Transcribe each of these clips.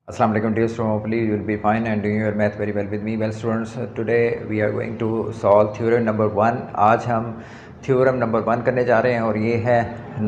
Assalamu alaikum dear students, hopefully you will be fine and doing your math very well with me. Well students, today we are going to solve theorem number 1. आज हम theorem number 1 करने जा रहे हैं और ये है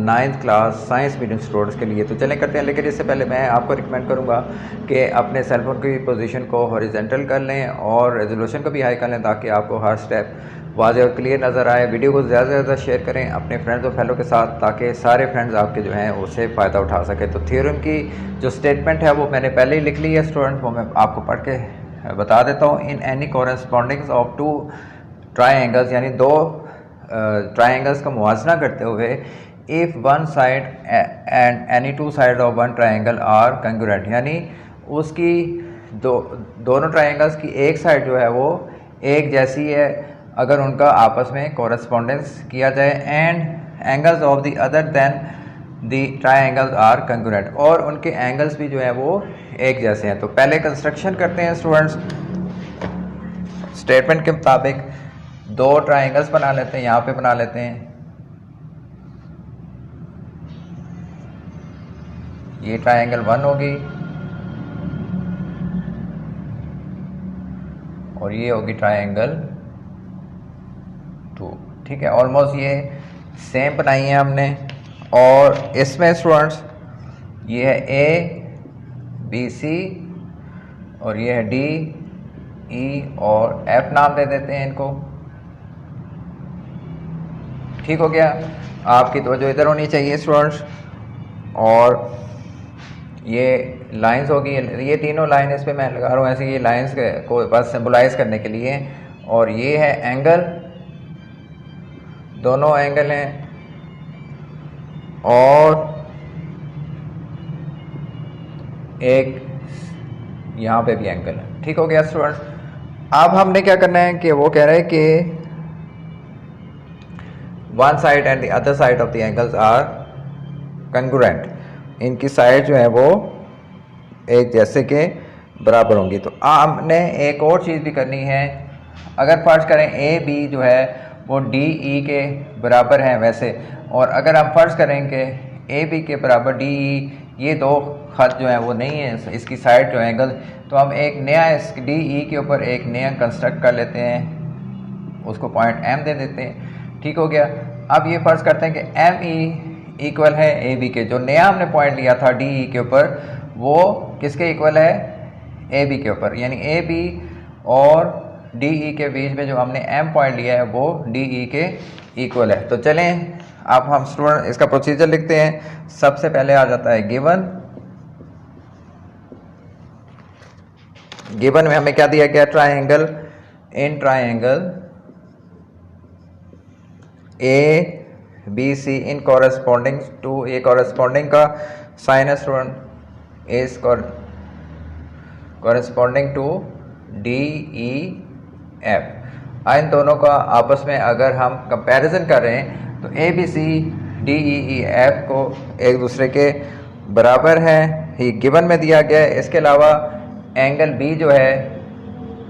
9th class science medium students के लिए। तो चलें करते हैं, लेकिन इससे पहले मैं आपको रिकमेंड करूँगा कि अपने सेलफोन की पोजीशन को हॉरिजॉन्टल कर लें और रेजोल्यूशन को भी हाई कर लें ताकि आपको हर स्टेप वाज़े और क्लियर नज़र आए। वीडियो को ज़्यादा से ज़्यादा शेयर करें अपने फ्रेंड्स और फैलो के साथ ताकि सारे फ्रेंड्स आपके जो हैं उससे फ़ायदा उठा सकें। तो थ्योरम की जो स्टेटमेंट है वो मैंने पहले ही लिख ली है स्टूडेंट, वो मैं आपको पढ़ के बता देता हूँ। In any correspondings of two triangles, यानी दो ट्राइंगल्स का मुवाजना करते हुए, if one side and any two side of one triangle are congruent, यानी उसकी दोनों ट्राइंगल्स की एक साइड जो है वो एक जैसी है अगर उनका आपस में कॉरेस्पॉन्डेंस किया जाए, and angles of the other then the triangles are congruent, और उनके एंगल्स भी जो है वो एक जैसे हैं। तो पहले कंस्ट्रक्शन करते हैं स्टूडेंट्स। स्टेटमेंट के मुताबिक दो ट्राइंगल्स बना लेते हैं, यहाँ पे बना लेते हैं। ये ट्राइंगल 1 होगी और ये होगी ट्राइंगल 2। ठीक है, ऑलमोस्ट ये सेम बनाई है हमने। और इसमें स्टूडेंट्स ये है ABC और ये है DE और F नाम दे देते हैं इनको। ठीक हो गया, आपकी तवज्जो इधर होनी चाहिए स्टूडेंट्स। और ये लाइंस होगी, ये तीनों लाइन इस पे मैं लगा रहा हूँ ऐसे, ये लाइंस को बस सिंबलाइज करने के लिए। और ये है एंगल, दोनों एंगल हैं, और एक यहाँ पे भी एंगल है। ठीक हो गया स्टूडेंट्स। अब हमने क्या करना है कि वो कह रहे हैं कि one side and the other side of the angles are congruent, इनकी साइड जो है वो एक जैसे के बराबर होंगी। तो हमने एक और चीज़ भी करनी है। अगर फर्ज करें AB जो है वो DE के बराबर हैं वैसे, और अगर हम फर्ज करें कि AB के बराबर DE, ये दो खत जो हैं वो नहीं है, इसकी साइड जो एंगल, तो हम एक नया इस DE के ऊपर एक नया कंस्ट्रक्ट कर लेते हैं, उसको पॉइंट M दे देते हैं। ठीक हो गया। अब ये फर्ज करते हैं कि ME इक्वल है AB के। जो नया हमने पॉइंट लिया था DE के ऊपर वो किसके इक्वल है? AB के ऊपर, यानी AB और DE के बीच में जो हमने M पॉइंट लिया है वो DE के इक्वल है। तो चलें अब हम स्टूडेंट इसका प्रोसीजर लिखते हैं। सबसे पहले आ जाता है गिवन में हमें क्या दिया गया? Triangle, in triangle ABC in corresponding to, ये कॉरेस्पॉन्डिंग का साइन है student, is corresponding to DEF। इन दोनों का आपस में अगर हम कंपैरिजन कर रहे हैं तो ABC DEF को एक दूसरे के बराबर है, ये गिवन में दिया गया है। इसके अलावा एंगल B जो है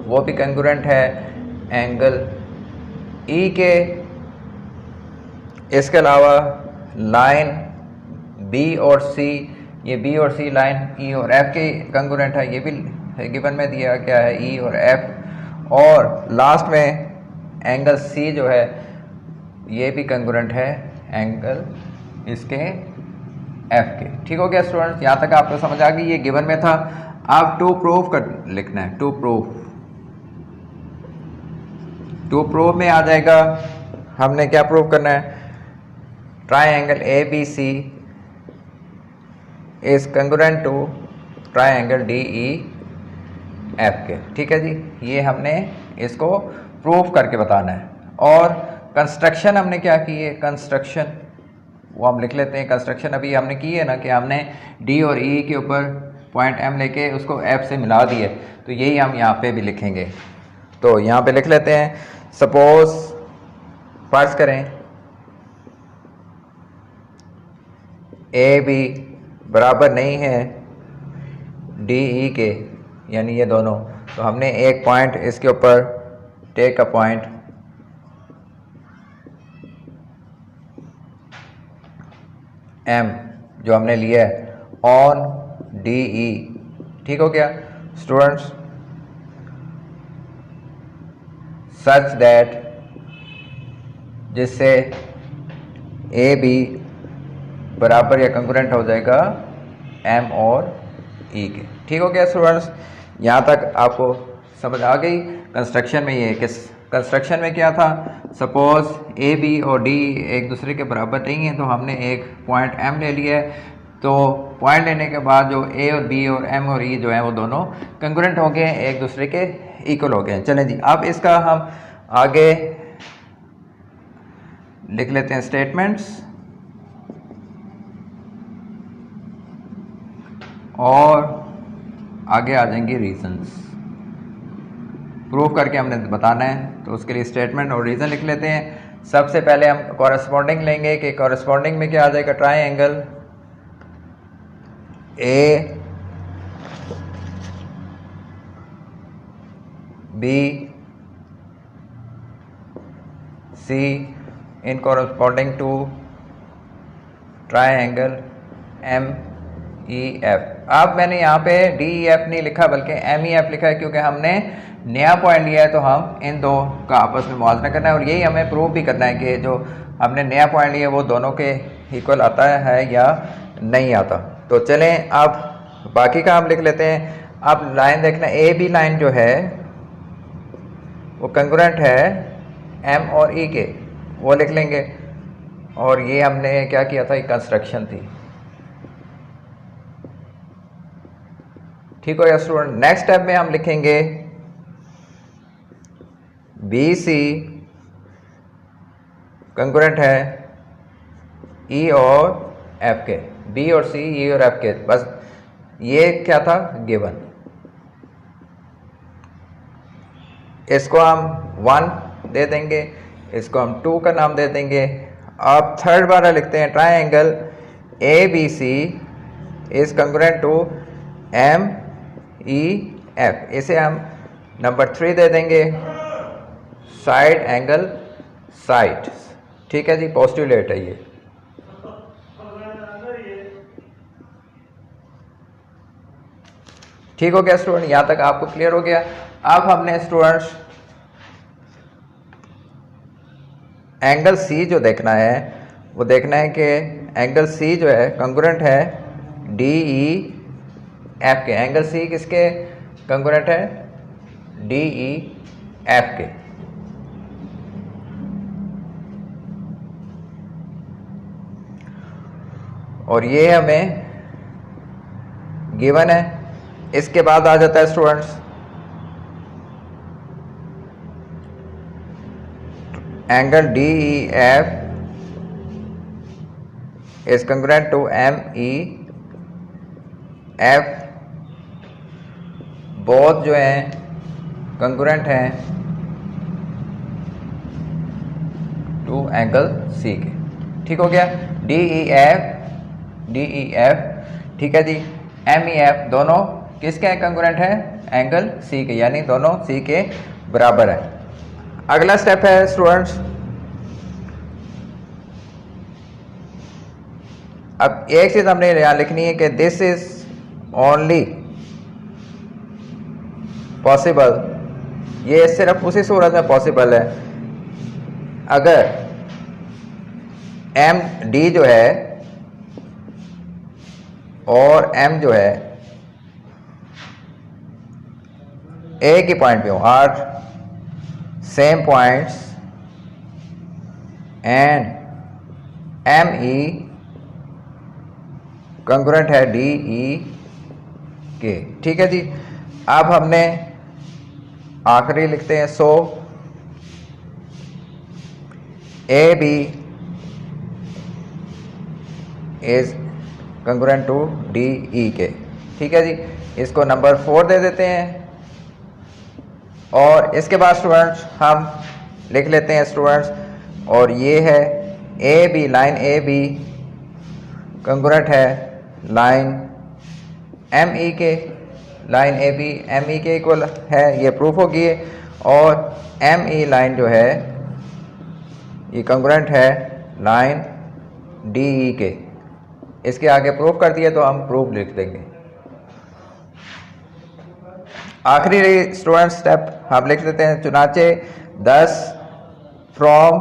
वो भी कंग्रुएंट है एंगल E के। इसके अलावा लाइन B और C, ये B और C लाइन E और F के कंग्रुएंट है, ये भी गिवन में दिया गया है E और F। और लास्ट में एंगल C जो है ये भी कंग्रुएंट है एंगल इसके F के। ठीक हो गया स्टूडेंट्स, यहाँ तक आपको समझ आ गई, ये गिवन में था। अब टू प्रूफ कर लिखना है। टू प्रूफ में आ जाएगा, हमने क्या प्रूफ करना है? Triangle ABC is congruent to triangle DEF के। ठीक है जी, ये हमने इसको प्रूफ करके बताना है। और कंस्ट्रक्शन हमने क्या की है? कंस्ट्रक्शन वो हम लिख लेते हैं। कंस्ट्रक्शन अभी हमने की है ना कि हमने D और E के ऊपर पॉइंट M लेके उसको F से मिला दिए, तो यही हम यहाँ पे भी लिखेंगे। तो यहाँ पे लिख लेते हैं, सपोज फर्ज करें AB बराबर नहीं है DE के, यानी ये दोनों, तो हमने एक पॉइंट इसके ऊपर टेक अ पॉइंट M जो हमने लिया है ऑन DE ठीक हो गया स्टूडेंट्स। सच दैट, जिससे ए बी बराबर या कंकरेंट हो जाएगा एम और ई के। ठीक हो गया स्टूडेंट्स, यहाँ तक आपको समझ आ गई। कंस्ट्रक्शन में ये किस कंस्ट्रक्शन में क्या था, सपोज ए बी और डी एक दूसरे के बराबर नहीं है, तो हमने एक पॉइंट एम ले लिया है। तो पॉइंट लेने के बाद जो ए और बी और एम और ई जो है वो दोनों कंकरेंट हो गए, एक दूसरे के इक्वल हो गए। चलें जी, अब इसका हम आगे लिख लेते हैं स्टेटमेंट्स, और आगे आ जाएंगे रीजंस। प्रूव करके हमने बताना है, तो उसके लिए स्टेटमेंट और रीज़न लिख लेते हैं। सबसे पहले हम कॉरेस्पॉन्डिंग लेंगे कि कॉरेस्पॉन्डिंग में क्या आ जाएगा, triangle A B C in corresponding to triangle M E F. अब मैंने यहाँ पे डी ई एफ नहीं लिखा बल्कि एम ई एफ लिखा है, क्योंकि हमने नया पॉइंट लिया है, तो हम इन दो का आपस में मुआवजा करना है, और यही हमें प्रूव भी करना है कि जो हमने नया पॉइंट लिया वो दोनों के इक्वल आता है या नहीं आता। तो चलें अब बाकी का हम लिख लेते हैं। अब लाइन देखना, ए बी लाइन जो है वो कंकरेंट है एम और ई के, वो लिख लेंगे। और ये हमने क्या किया था, एक कंस्ट्रक्शन थी। ठीक हो गया स्टूडेंट। नेक्स्ट स्टेप में हम लिखेंगे बी सी कंकरेंट है ई और एफ के, बी और सी ई और एफ के, बस ये क्या था गिवन। इसको हम 1 दे देंगे, इसको हम 2 का नाम दे देंगे। अब थर्ड वाला लिखते हैं, triangle A B C is concurrent to M E F, इसे हम नंबर 3 दे देंगे। साइड एंगल साइड, ठीक है जी, पोस्टुलेट है ये। ठीक हो गया स्टूडेंट, यहां तक आपको क्लियर हो गया। अब हमने स्टूडेंट्स एंगल सी जो देखना है, वो देखना है कि एंगल सी जो है कंकरेंट है डी ई एफ के। एंगल सी किसके कंकरेंट है, डी ई एफ के। और ये हमें गिवन है। इसके बाद आ जाता है students angle D E F is concurrent to M E F, both जो हैं कंकरेंट हैं टू एंगल सी के। ठीक हो गया, डी ई एफ, ठीक है जी, एम ई एफ दोनों किसके हैं कंकरेंट है, एंगल सी के, यानी दोनों सी के बराबर है। अगला स्टेप है स्टूडेंट्स, अब एक चीज हमने यहां लिखनी है कि दिस इज ओनली पॉसिबल, ये सिर्फ उसी सूरत में पॉसिबल है अगर एम डी जो है और एम जो है एक ही पॉइंट पे हो, are same points and M E concurrent है डी ई के। ठीक है जी, अब हमने आखिरी लिखते हैं, so A B is concurrent to D E K. ठीक है जी, इसको नंबर 4 दे देते हैं। और इसके बाद स्टूडेंट्स हम लिख लेते हैं स्टूडेंट्स, और ये है A B, line A B concurrent है line M E K, line A B M E K equal है, ये प्रूफ होगी। और एम ई लाइन जो है ये कंकरेंट है लाइन डी ई के। इसके आगे प्रूफ कर दिया तो हम प्रूफ लिख देंगे। आखिरी स्टूडेंट स्टेप हम लिख लेते हैं, चुनाचे 10 from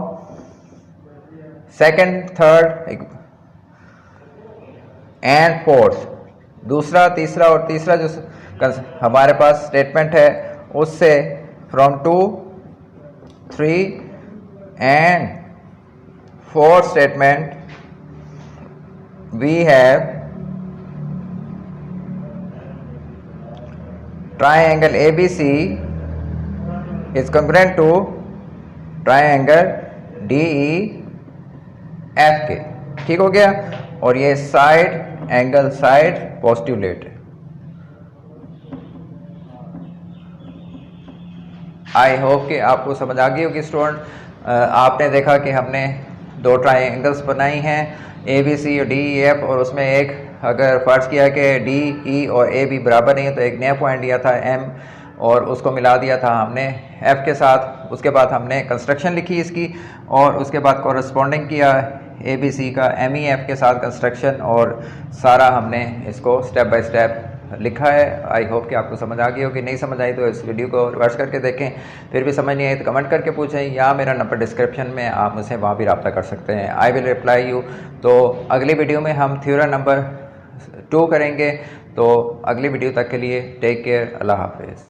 second, third and fourth. दूसरा, तीसरा और तीसरा जो हमारे पास स्टेटमेंट है उससे from 2, 3 and 4 statement we have triangle ABC is congruent to triangle DEFK। ठीक हो गया। और ये साइड एंगल साइड पोस्टुलेट है। आई होप कि आपको समझ आ गई होगी स्टूडेंट। आपने देखा कि हमने 2 ट्राइंगल्स बनाई हैं ABC और DEF, और उसमें एक अगर फ़र्ज़ किया कि DE और AB बराबर नहीं है तो एक नया पॉइंट दिया था M और उसको मिला दिया था हमने F के साथ। उसके बाद हमने कंस्ट्रक्शन लिखी इसकी, और उसके बाद कॉरस्पॉन्डिंग किया ABC का MEF के साथ कंस्ट्रक्शन, और सारा हमने इसको स्टेप बाय स्टेप लिखा है। आई होप कि आपको समझ आ गई होगी। नहीं समझ आई तो इस वीडियो को रिवर्स करके देखें। फिर भी समझ नहीं आई तो कमेंट करके पूछें, या मेरा नंबर डिस्क्रिप्शन में आप मुझसे वहाँ भी रब्ता कर सकते हैं। I will reply you. तो अगली वीडियो में हम थ्योरम नंबर 2 करेंगे। तो अगली वीडियो तक के लिए टेक केयर, अल्लाह हाफिज़।